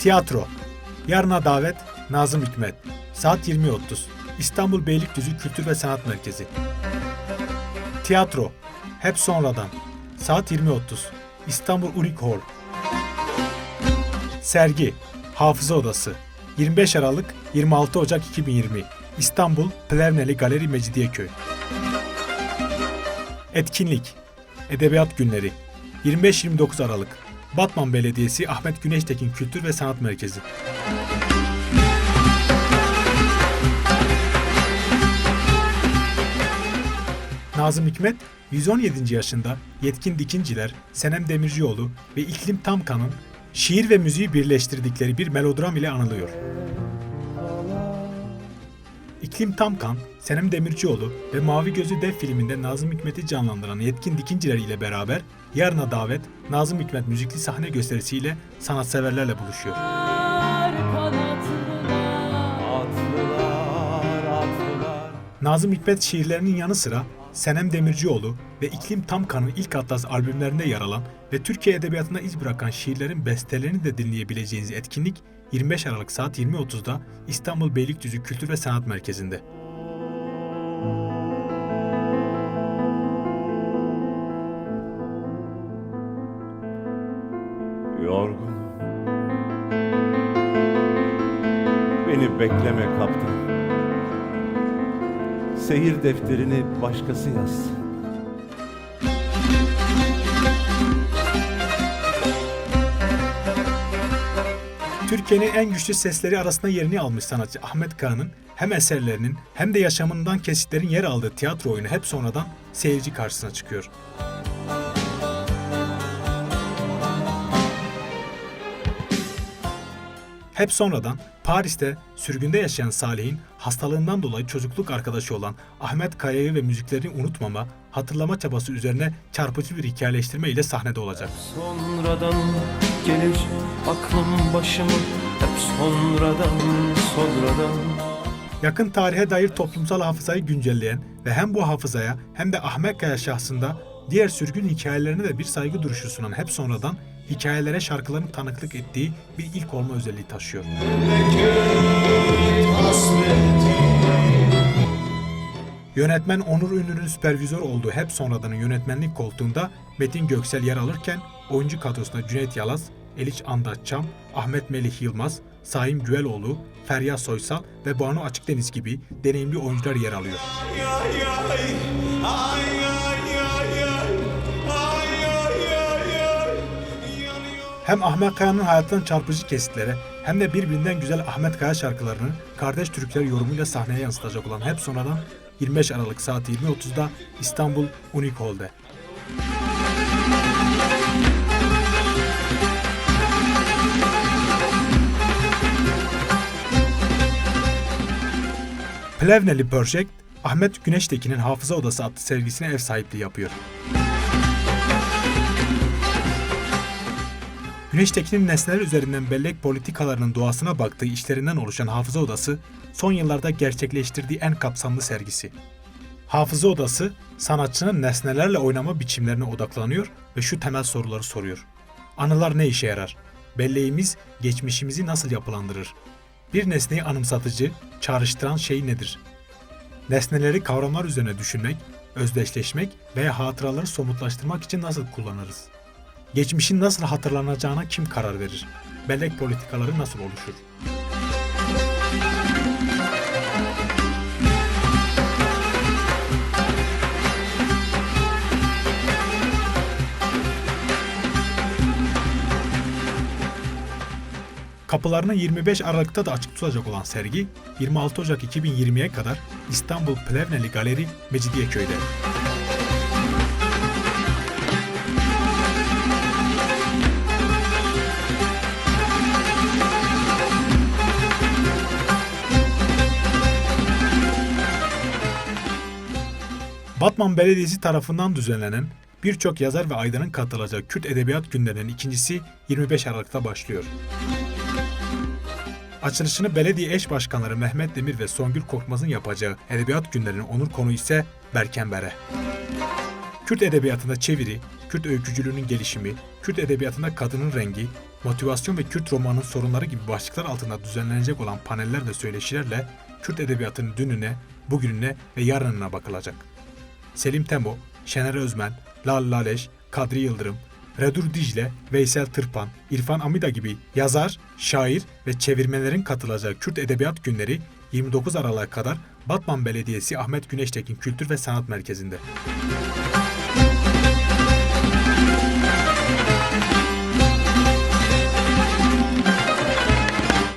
Tiyatro. Yarına davet Nazım Hikmet. Saat 20.30. İstanbul Beylikdüzü Kültür ve Sanat Merkezi. Tiyatro. Hep sonradan. Saat 20.30. İstanbul Unique Hall. Sergi. Hafıza Odası. 25 Aralık 26 Ocak 2020. İstanbul Plevneli Galeri Mecidiyeköy. Etkinlik. Edebiyat Günleri. 25-29 Aralık. Batman Belediyesi Ahmet Güneştekin Kültür ve Sanat Merkezi. Nazım Hikmet, 117. yaşında yetkin dikinciler Senem Demircioğlu ve İklim Tamkan'ın şiir ve müziği birleştirdikleri bir melodram ile anılıyor. İklim Tamkan, Senem Demircioğlu ve Mavi Gözlü Dev filminde Nazım Hikmet'i canlandıran yetkin dikinciler ile beraber Yarına Davet, Nazım Hikmet müzikli sahne gösterisiyle sanatseverlerle buluşuyor. Nazım Hikmet şiirlerinin yanı sıra Senem Demircioğlu ve İklim Tamkan'ın ilk Atlas albümlerinde yer alan ve Türkiye Edebiyatı'nda iz bırakan şiirlerin bestelerini de dinleyebileceğiniz etkinlik 25 Aralık saat 20.30'da İstanbul Beylikdüzü Kültür ve Sanat Merkezi'nde. Yorgunum. Beni bekleme kaptan. Seyir defterini başkası yazsın. Türkiye'nin en güçlü sesleri arasında yerini almış sanatçı Ahmet Kağan'ın hem eserlerinin hem de yaşamından kesitlerin yer aldığı tiyatro oyunu hep sonradan seyirci karşısına çıkıyor. Hep sonradan Paris'te sürgünde yaşayan Salih'in hastalığından dolayı çocukluk arkadaşı olan Ahmet Kaya'yı ve müziklerini unutmama, hatırlama çabası üzerine çarpıcı bir hikayeleştirme ile sahnede olacak. Sonradan gelir aklım başıma, hep sonradan. Yakın tarihe dair toplumsal hafızayı güncelleyen ve hem bu hafızaya hem de Ahmet Kaya şahsında diğer sürgün hikayelerine de bir saygı duruşu sunan hep sonradan hikayelere şarkıların tanıklık ettiği bir ilk olma özelliği taşıyor. Yönetmen Onur Ünlü'nün süpervizör olduğu hep sonradanın yönetmenlik koltuğunda Metin Göksel yer alırken oyuncu kadrosunda Cüneyt Yalaz, Eliç Andaççam, Ahmet Melih Yılmaz, Saim Güveloğlu, Feryal Soysal ve Banu Açıkdeniz gibi deneyimli oyuncular yer alıyor. Hem Ahmet Kaya'nın hayattan çarpıcı kesitlere hem de birbirinden güzel Ahmet Kaya şarkılarını kardeş Türkler yorumuyla sahneye yansıtacak olan hep sonradan 25 Aralık saat 20.30'da İstanbul Unique Hall'de. Plevneli Project, Ahmet Güneştekin'in Hafıza Odası adlı sergisine ev sahipliği yapıyor. Güneştekin'in nesneler üzerinden bellek politikalarının doğasına baktığı işlerinden oluşan Hafıza Odası, son yıllarda gerçekleştirdiği en kapsamlı sergisi. Hafıza Odası, sanatçının nesnelerle oynama biçimlerine odaklanıyor ve şu temel soruları soruyor. Anılar ne işe yarar? Belleğimiz geçmişimizi nasıl yapılandırır? Bir nesneyi anımsatıcı, çağrıştıran şey nedir? Nesneleri kavramlar üzerine düşünmek, özdeşleşmek veya hatıraları somutlaştırmak için nasıl kullanırız? Geçmişin nasıl hatırlanacağına kim karar verir? Bellek politikaları nasıl oluşur? Kapılarını 25 Aralık'ta da açık tutacak olan sergi, 26 Ocak 2020'ye kadar İstanbul Plevneli Galeri Mecidiyeköy'de. Batman Belediyesi tarafından düzenlenen birçok yazar ve aydının katılacağı Kürt Edebiyat Günleri'nin ikincisi 25 Aralık'ta başlıyor. Açılışını belediye eş başkanları Mehmet Demir ve Songül Korkmaz'ın yapacağı Edebiyat Günleri'nin onur konuğu ise Berken Bere. Kürt edebiyatında çeviri, Kürt öykücülüğünün gelişimi, Kürt edebiyatında kadının rengi, motivasyon ve Kürt romanının sorunları gibi başlıklar altında düzenlenecek olan paneller ve söyleşilerle Kürt edebiyatının dününe, bugününe ve yarınına bakılacak. Selim Temo, Şener Özmen, Lal Laleş, Kadri Yıldırım, Redur Dicle, Veysel Tırpan, İrfan Amida gibi yazar, şair ve çevirmenlerin katılacağı Kürt Edebiyat Günleri 29 Aralık'a kadar Batman Belediyesi Ahmet Güneştekin Kültür ve Sanat Merkezi'nde.